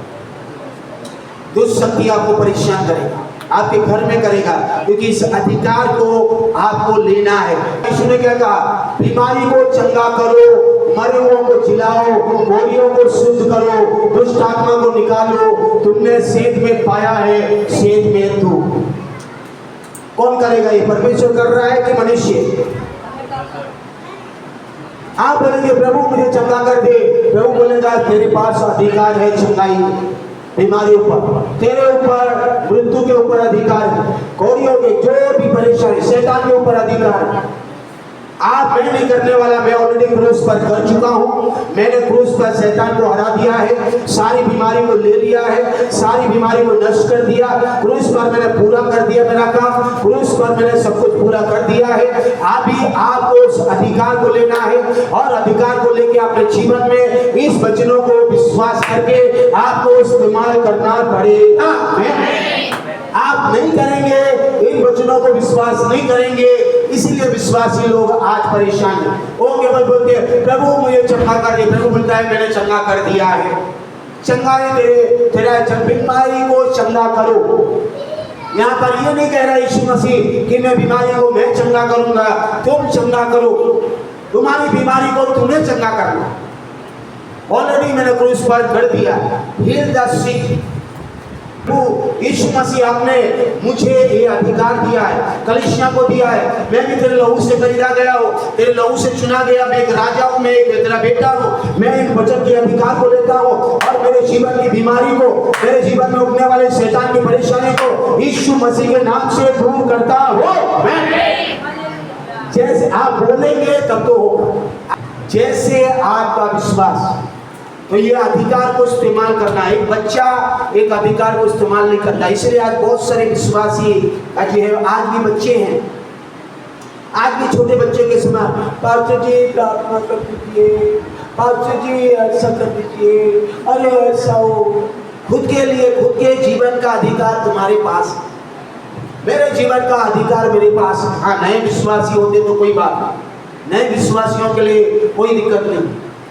दुष्ट शक्ति आपको परेशान करेगा, आपके घर में करेगा, क्योंकि इस अधिकार को आपको लेना है। यीशु ने क्या कहा, बीमारी को चंगा करो, मरे हुओं को जिलाओ, कोढ़ियों को शुद्ध करो, दुष्ट आत्मा को निकालो, तुमने सेध में पाया है, सेध में तू। कौन करेगा ये, परमेश्वर कर रहा है कि मनुष्य? आप बोलेंगे प्रभु मुझे चंगा कर दे, प्रभु बोलेगा तेरे पास अधिकार है चंगाई, बीमारी ऊपर, तेरे ऊपर मृत्यु के ऊपर अधिकार है, कोढ़ियों के जो भी परेशानी, शैतान के ऊपर अधिकार है। आप मैं नहीं करने वाला, मैं ऑलरेडी क्रूस पर कर चुका हूँ। मैंने क्रूस पर शैतान को हरा दिया है, सारी बीमारी को ले लिया है, सारी बीमारी को नष्ट कर दिया। क्रूस पर मैंने पूरा कर दिया मेरा काम, क्रूस पर मैंने सब कुछ पूरा कर दिया है। अभी आपको उस अधिकार को लेना है और अधिकार को लेके अपने जीवन में इस वचनों को विश्वास करके आपको इस्तेमाल करना पड़ेगा। आप नहीं करेंगे, इन वचनों को विश्वास नहीं करेंगे, इसीलिए विश्वासी लोग आज परेशान हैं। वो केवल बोलते हैं प्रभु मुझे चंगा कर दे, प्रभु बोलता है मैंने चंगा कर दिया है, चंगा है तेरा बीमारी को चंगा करो। यहाँ पर ये नहीं कह रहा यीशु मसीह कि मैं बीमारी को मैं चंगा करूंगा, तुम चंगा करो, तुम्हारी बीमारी को तुम्हें चंगा करना। ऑलरेडी मैंने क्रूस पर कर दिया, हील द सिक। यीशु मसीह आपने मुझे ये अधिकार दिया है, कलीसिया को दिया है। मैं भी तेरे लहू से खरीदा गया हूँ, तेरे लहू से चुना गया, मैं एक राजा हूँ, मैं एक तेरा बेटा हूँ। मैं इन वचन के अधिकार को लेता हूँ और मेरे जीवन की बीमारी को, मेरे जीवन में उठने वाले शैतान की परेशानी को यीशु मसीह के नाम से दूर करता हूँ। जैसे आप बोलेंगे तब तो होगा, जैसे आपका विश्वास। तो ये अधिकार को इस्तेमाल करना है। एक बच्चा एक अधिकार को इस्तेमाल नहीं करता, इसलिए आज बहुत सारे विश्वासी जो है आज भी बच्चे हैं, आज भी छोटे बच्चे के समान, पास्टर जी प्रार्थना कर दीजिए, पास्टर जी ऐसा कर दीजिए, अरे ऐसा हो। खुद के लिए, खुद के जीवन का अधिकार तुम्हारे पास, मेरे जीवन का अधिकार मेरे पास। हाँ, नए विश्वासी होते तो कोई बात नहीं, नए विश्वासियों के लिए कोई दिक्कत नहीं,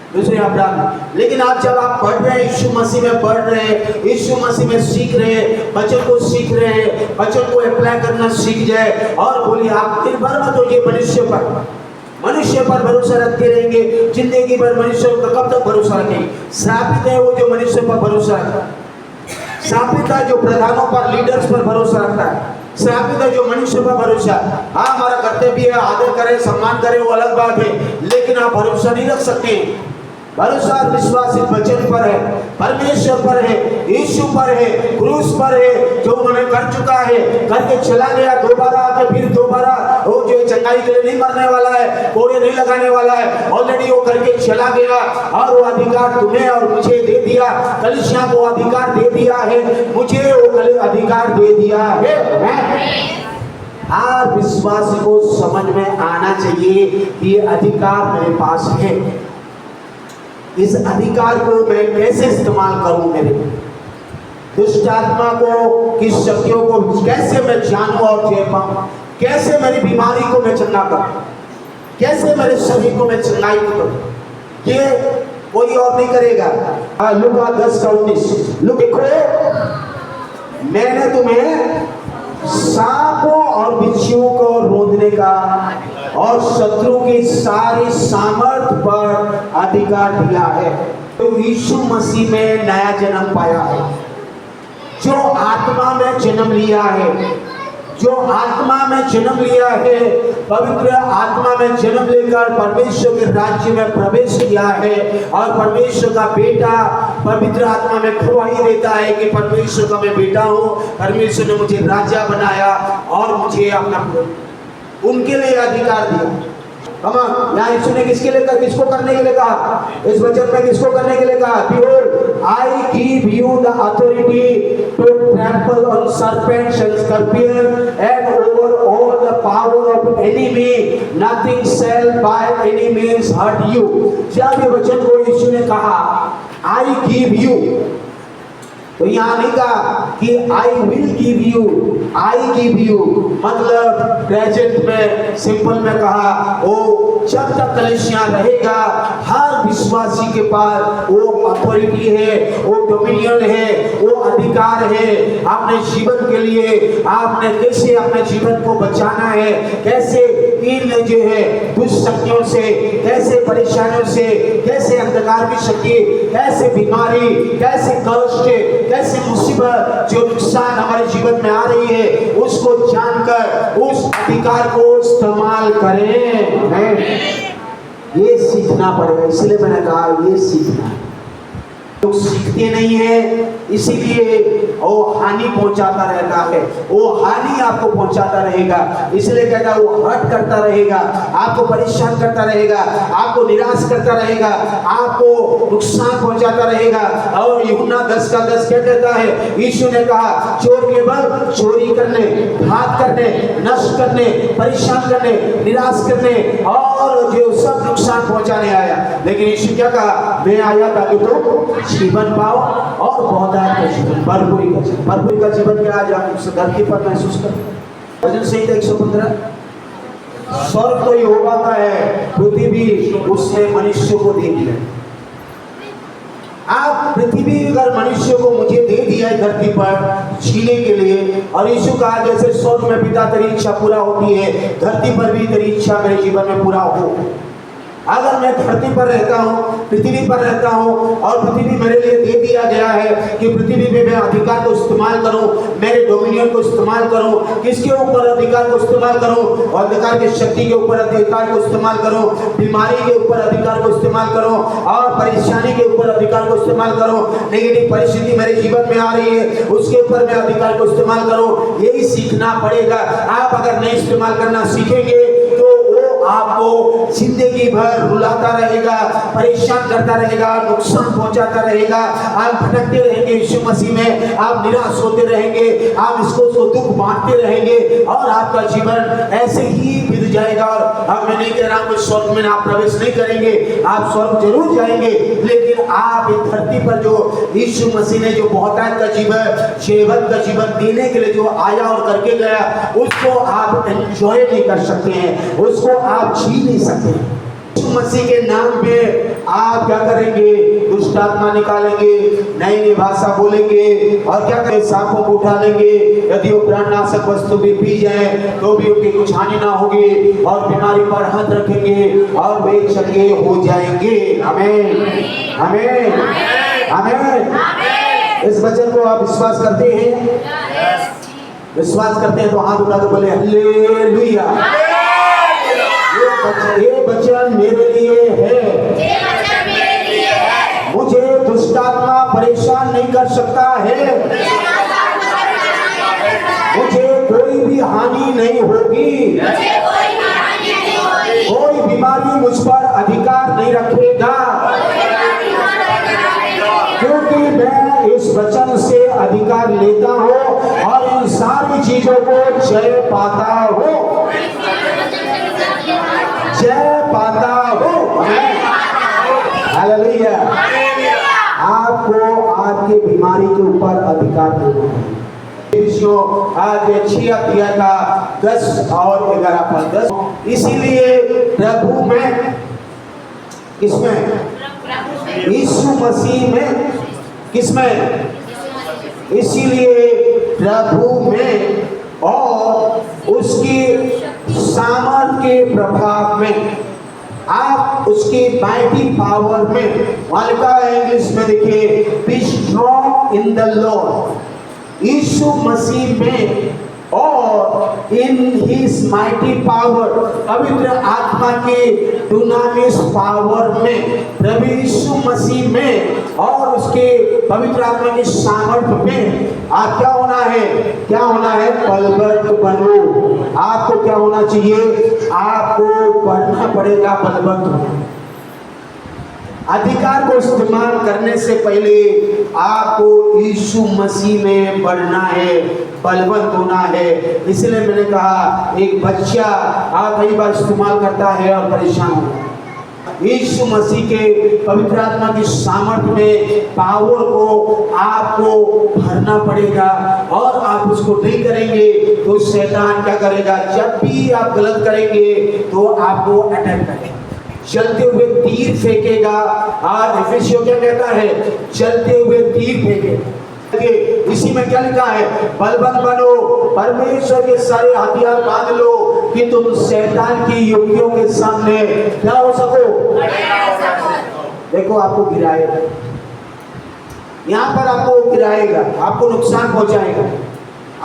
दूसरे अपराध। लेकिन आप जब आप पढ़ रहे हैं, यीशु मसीह में पढ़ रहे हैं, यीशु मसीह में सीख रहे हैं, वचन को सीख रहे हैं, वचन को अप्लाई करना सीख जाए और बोलिए आप दिन भर मत होइए मनुष्य पर भरोसा रखते रहेंगे, जिंदगी भर मनुष्य पर कब तक भरोसा रखेंगे? श्रापित है वो जो मनुष्य पर भरोसा रखता है, श्रापित है जो प्रधानों पर, लीडर्स पर भरोसा रखता है, श्रापित है जो मनुष्य पर भरोसा। हाँ, हमारा कर्तव्य है, आदर करें, सम्मान करें, वो अलग बात है, लेकिन आप भरोसा नहीं रख सकते। भरोसा और विश्वास इस वचन पर है, परमेश्वर पर है, यीशु पर है, क्रूस पर है, जो उन्होंने कर चुका है, करके चला गया, दोबारा आके फिर दोबारा वो जो चंगाई के लिए नहीं मरने वाला है, कोड़े नहीं लगाने वाला है, ऑलरेडी वो करके चला गया और वो अधिकार तुम्हें और मुझे दे दिया, कलीसिया को अधिकार दे दिया है, मुझे वो अधिकार दे दिया है। हर विश्वासी को समझ में आना चाहिए कि ये अधिकार मेरे पास है, इस अधिकार को मैं कैसे इस्तेमाल करूं, मेरे दुष्ट आत्मा को, किस शक्तियों को कैसे मैं जानूं और झेल पाऊं, कैसे मेरी बीमारी को मैं चंगा करूं, कैसे मेरे शरीर को मैं चंगाई करूं, ये कोई और नहीं करेगा। लूका 10:19 देखो, मैंने तुम्हें सांपों और बिच्छुओं को रोकने का और शत्रु की सारी सामर्थ पर अधिकार दिया है। तो यीशु मसीह में नया जन्म पाया है, जो आत्मा में जन्म लिया है, जो आत्मा में जन्म लिया है, पवित्र आत्मा में जन्म लेकर परमेश्वर के राज्य में प्रवेश किया है और परमेश्वर का बेटा पवित्र आत्मा में गवाही देता है कि परमेश्वर का मैं बेटा हूँ, परमेश्वर ने मुझे राजा बनाया और मुझे अपना उनके लिए अधिकार दिया। यहाँ यीशु ने किसके लिए कहा, किसको करने के लिए कहा, इस वचन में किसको करने के लिए कहा, Behold, I give you the authority to trample on serpents and scorpions and over all the power of enemy, nothing shall by any means hurt you। जब ये वचन को यीशु ने कहा I give you, तो यहाँ नहीं कहा कि I will give you, I give you, मतलब प्रेजेंट में सिंपल में कहा वो जब तक कलीसिया रहेगा हर विश्वासी के पास वो अथॉरिटी है, वो डोमिनियन है, वो अधिकार है अपने जीवन के लिए। आपने कैसे अपने जीवन को बचाना है, कैसे इन जो है दुष्ट शक्तियों से, कैसे परेशानियों से, कैसे अंधकार की शक्ति, कैसे बीमारी, कैसे कष्ट, कैसे मुसीबत जो नुकसान हमारे जीवन में आ रही है उसको जानकर उस अधिकार को इस्तेमाल करें। ये सीखना पड़ेगा, इसलिए मैंने कहा ये सीखना। लोग सीखते नहीं है, इसीलिए वो हानि पहुंचाता रहता है, वो हानि आपको पहुंचाता रहेगा, इसलिए कहता है वो हर्ट करता रहेगा, आपको परेशान करता रहेगा, आपको निराश करता रहेगा, आपको नुकसान पहुंचाता रहेगा। और यूहन्ना 10 का 10 क्या कहता है, यीशु ने कहा चोर केवल चोरी करने, घात करने, नष्ट करने, परेशान करने, निराश करने और जो सब नुकसान पहुंचाने आया। लेकिन यीशु क्या कहा, मैं आया ताकि तुम जीवन पाओ और बहुतायत का जीवन, भरपूरी का जीवन क्या आज आप उस धरती पर महसूस करते हैं। भजन संहिता 115, स्वर्ग तो यहोवा का है, पृथ्वी उसने मनुष्य को दे दिया। आप पृथ्वी अगर मनुष्य को मुझे दे दिया है धरती पर जीने के लिए, और यीशु कहा जैसे स्वर्ग में पिता तेरी इच्छा पूरा होती है, धरती पर भी तेरी इच्छा मेरे जीवन में पूरा हो। अगर मैं धरती पर रहता हूँ, पृथ्वी पर रहता हूँ और पृथ्वी मेरे लिए दे दिया गया है कि पृथ्वी में मैं अधिकार को इस्तेमाल करूँ, मेरे डोमिनियन को इस्तेमाल करूँ, किसके ऊपर अधिकार को इस्तेमाल करूँ, अधिकार की शक्ति के ऊपर अधिकार को इस्तेमाल करूँ, बीमारी के ऊपर अधिकार को इस्तेमाल करूँ और परेशानी के ऊपर अधिकार को इस्तेमाल करूँ, नेगेटिव परिस्थिति मेरे जीवन में आ रही है उसके ऊपर मैं अधिकार को इस्तेमाल करूँ। यही सीखना पड़ेगा। आप अगर नहीं इस्तेमाल करना सीखेंगे तो वो आपको जिंदगी भर रुलाता रहेगा, परेशान करता रहेगा, नुकसान पहुंचाता रहेगा, आप भटकते रहेंगे यीशु मसीह में, आप निराश होते रहेंगे, आप इसको दुख बांटते रहेंगे और आपका जीवन ऐसे ही बीत जाएगा। और अब मैं नहीं कह रहा हूं स्वर्ग में आप प्रवेश नहीं करेंगे, आप स्वर्ग जरूर जाएंगे, लेकिन आप इस धरती पर जो यीशु मसीह ने जो बहुतायत का जीवन का जीवन देने के लिए जो आया और करके गया उसको आप एंजॉय नहीं कर सकते हैं, उसको आप जी नहीं सकते। यीशु मसीह के नाम पे आप क्या करेंगे, दुष्ट आत्मा निकालेंगे, नई नई भाषा बोलेंगे और क्या करेंगे, सांपों को उठा लेंगे, यदि वो प्राणनाशक वस्तु भी पी जाए तो भी उनकी कुछ हानि ना होगी और बीमारी पर हाथ रखेंगे और वे चंगे हो जाएंगे। आमीन, आमीन, आमीन। इस वचन को आप विश्वास करते हैं? विश्वास करते हैं तो हाथ उठा के बोले हालेलुया। ये वचन मेरे लिए है, मुझे दुष्ट आत्मा परेशान नहीं कर सकता है, मुझे कोई भी हानि नहीं होगी, कोई बीमारी मुझ पर अधिकार नहीं रखेगा, क्योंकि मैं इस वचन से अधिकार लेता हूँ और इन सारी चीजों को जय पाता हूँ, जय पाता हूँ। हालेलुया। आपको आपकी बीमारी के ऊपर अधिकार देना है। आज 6 अध्याय का 10 और 11 पर 10। इसीलिए प्रभु में, किसमें? यीशु मसीह में, किसमें? इसीलिए प्रभु में और उसकी सामर्थ के प्रभाव में, आप उसकी माइटी पावर में, वालिका इंग्लिश में देखिए be strong in the Lord. यीशु मसीह में और इन हिज माइटी पावर, पवित्र आत्मा के डुनामिस पावर में, प्रभु यीशु मसीह में और उसके पवित्र आत्मा के सामर्थ्य में आप क्या होना है? क्या होना है? बलवन्त बनो। आपको क्या होना चाहिए? आपको बढ़ना पड़ेगा, बलवन्त होना। अधिकार को इस्तेमाल करने से पहले आपको यीशु मसीह में बढ़ना है, बलवन्त होना है। इसलिए मैंने कहा एक बच्चा आप कई बार इस्तेमाल करता है और परेशान होता है। यीशु मसीह के पवित्र आत्मा की सामर्थ्य में, पावर को आपको भरना पड़ेगा और आप उसको नहीं करेंगे तो शैतान क्या करेगा? जब भी आप गलत करेंगे तो आपको अटैक करेगा, चलते हुए तीर फेंकेगा। और एफेसियों क्या कहता है? चलते हुए तीर फेंकेगा। इसी में क्या लिखा है? बलवन्त बनो, परमेश्वर के सारे हथियार बांध लो कि तुम शैतान की युक्तियों के सामने क्या हो सको? देखो आपको गिराएगा, यहाँ पर आपको गिराएगा, आपको नुकसान पहुंचाएगा।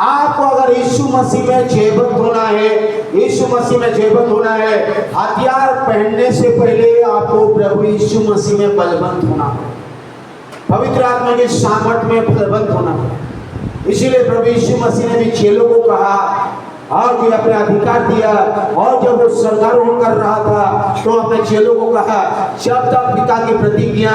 आपको अगर यीशु मसीह में जयवंत होना है, यीशु मसीह में जयवंत होना है, हथियार पहनने से पहले आपको प्रभु यीशु मसीह में बलवन्त होना है, पवित्र आत्मा के सामर्थ्य में बलवन्त होना है। इसीलिए प्रभु यीशु मसीह ने भी चेलों को कहा और जो अपने अधिकार दिया, और जब वो स्वर्गारोहण कर रहा था तो अपने चेलों को कहा जब तक पिता की प्रतिज्ञा,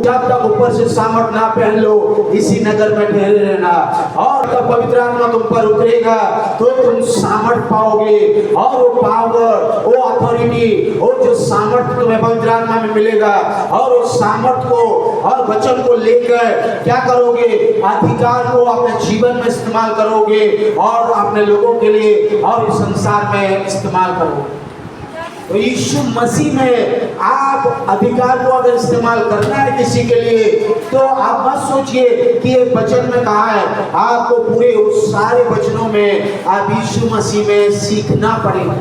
जब तक ऊपर से सामर्थ ना पहन लो, इसी नगर में ठहरे रहना, और जब पवित्र आत्मा तुम पर उतरेगा तो तुम सामर्थ पाओगे। और वो पावर, वो अथॉरिटी, वो जो सामर्थ तुम्हें पवित्र आत्मा में मिलेगा, और उस सामर्थ को और वचन को लेकर क्या करोगे? अधिकार को अपने जीवन में इस्तेमाल करोगे और अपने लोगों के लिए और इस संसार में इस्तेमाल करो। तो यीशु मसीह में आप अधिकार को अगर इस्तेमाल करना है किसी के लिए, तो आप मत सोचिए कि एक वचन में कहा है। आपको पूरे उस सारे वचनों में आप यीशु मसीह में सीखना पड़ेगा।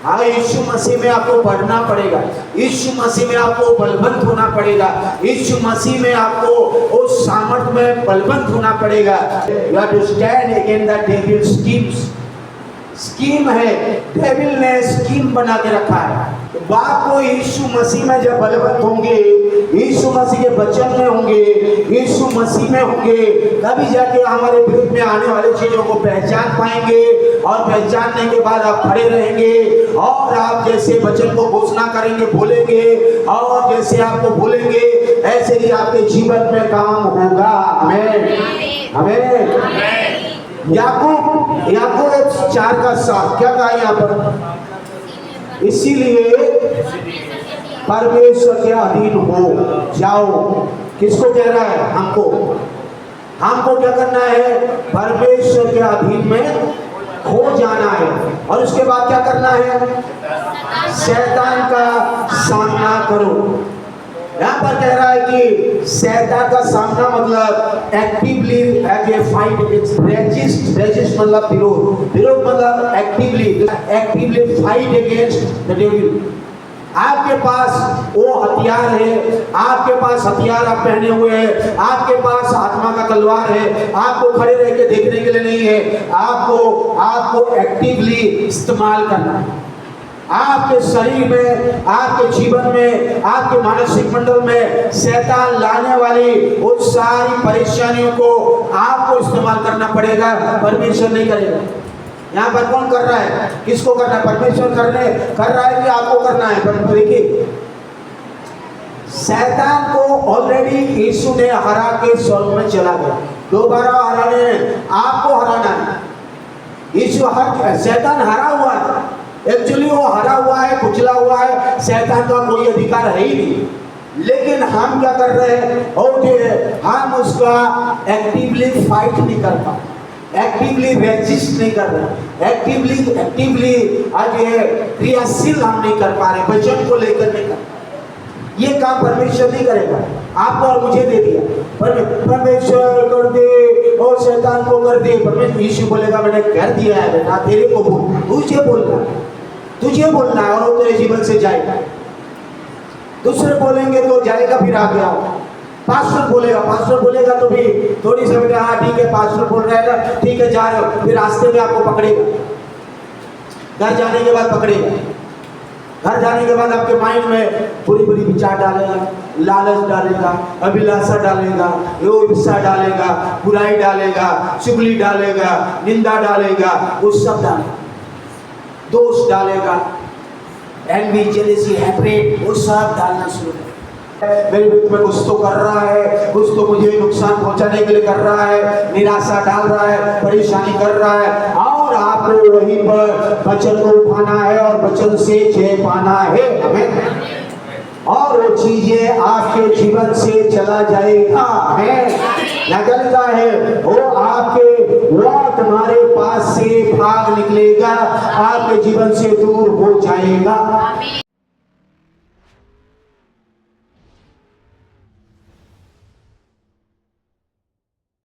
हाँ, यीशु मसीह में आपको बढ़ना पड़ेगा, यीशु मसीह में आपको बलवन्त होना पड़ेगा, यीशु मसीह में आपको उस सामर्थ्य में बलवन्त होना पड़ेगा। You have to stand against the devil's schemes। Scheme है, डेविल ने स्कीम बना के रखा है। बाप को यीशु मसीह में जब बलवन्त होंगे, यीशु मसीह के वचन में होंगे, यीशु मसीह में होंगे, तभी जाके हमारे विरुद्ध में आने वाली चीजों को पहचान पाएंगे। और पहचानने के बाद आप खड़े रहेंगे और आप जैसे वचन को घोषणा करेंगे, बोलेंगे, और जैसे आपको बोलेंगे ऐसे ही आपके जीवन में काम होगा। आमीन, आमीन। याकूब 4:7 क्या कहा यहाँ पर? इसीलिए परमेश्वर के अधीन हो जाओ। किसको कह रहा है? हमको क्या करना है? परमेश्वर के अधीन में हो जाना है। और उसके बाद क्या करना है? शैतान का सामना करो। यहाँ पर कह रहा है कि शैतान का सामना मतलब actively as a fight, resist मतलब विरोध मतलब actively fight against the devil. आपके पास वो हथियार है, आपके पास हथियार आप पहने हुए हैं, आपके पास आत्मा का तलवार है। आपको खड़े रह के देखने के लिए नहीं है, आपको एक्टिवली इस्तेमाल करना है। आपके शरीर में, आपके जीवन में, आपके मानसिक मंडल में शैतान लाने वाली उस सारी परेशानियों को आपको इस्तेमाल करना पड़ेगा, परमेश्वर नहीं करेगा। यहाँ पर कौन कर रहा है? किसको करना है? परमेश्वर कर रहा है कि आपको करना है? पर देखिए, शैतान को ऑलरेडी यीशु ने हरा के स्वर्ग में चला गया। दोबारा हराने आपको हराना है। यीशु शैतान हरा हुआ है, एक्चुअली वो हरा हुआ है, कुचला हुआ है, शैतान का कोई अधिकार है ही नहीं। लेकिन हम क्या कर रहे हैं? और हम उसका एक्टिवली फाइट नहीं कर पा, एक्टिवली रेजिस्ट नहीं कर रहे, एक्टिवली आज ये क्रियाशील हम नहीं कर पा रहे, वचन को लेकर नहीं कर पा। ये काम परमेश्वर नहीं करेगा, आपको और मुझे दे दिया। परमेश्वर कर दे और शैतान को कर दे। परमेश्वर यीशु बोलेगा मैंने कर दिया है बेटा, तेरे को बोल, तुझे बोलना है और वो तेरे जीवन से जाएगा। दूसरे बोलेंगे तो जाएगा, फिर आगे आओ। पास्टर बोलेगा तो भी थोड़ी सी बेटा हाँ ठीक है पास्टर बोल रहा है ना ठीक है जा रहे हो, फिर रास्ते में आपको पकड़ेगा, घर जाने के बाद पकड़ेगा, घर जाने के बाद आपके माइंड में बुरी बुरी विचार डालेगा, लालच डालेगा, अभिलाषा डालेगा, ईर्ष्या डालेगा, बुराई डालेगा, चुगली डालेगा, निंदा डालेगा, वो सब डालेगा, दोष डालेगा, एनवी, जेलसी, हैट्रेड, वो सब डालना शुरू करेगा। मेरे विरुद्ध में कुछ तो कर रहा है, कुछ तो मुझे नुकसान पहुंचाने के लिए कर रहा है, निराशा डाल रहा है, परेशानी कर रहा है, और आपको वहीं पर वचन को उठाना है और वचन से जय पाना है। आमीन। और वो चीजें आपके जीवन से चला जाएगा है निकलता है, वो तुम्हारे पास से भाग निकलेगा, आपके जीवन से दूर हो जाएगा।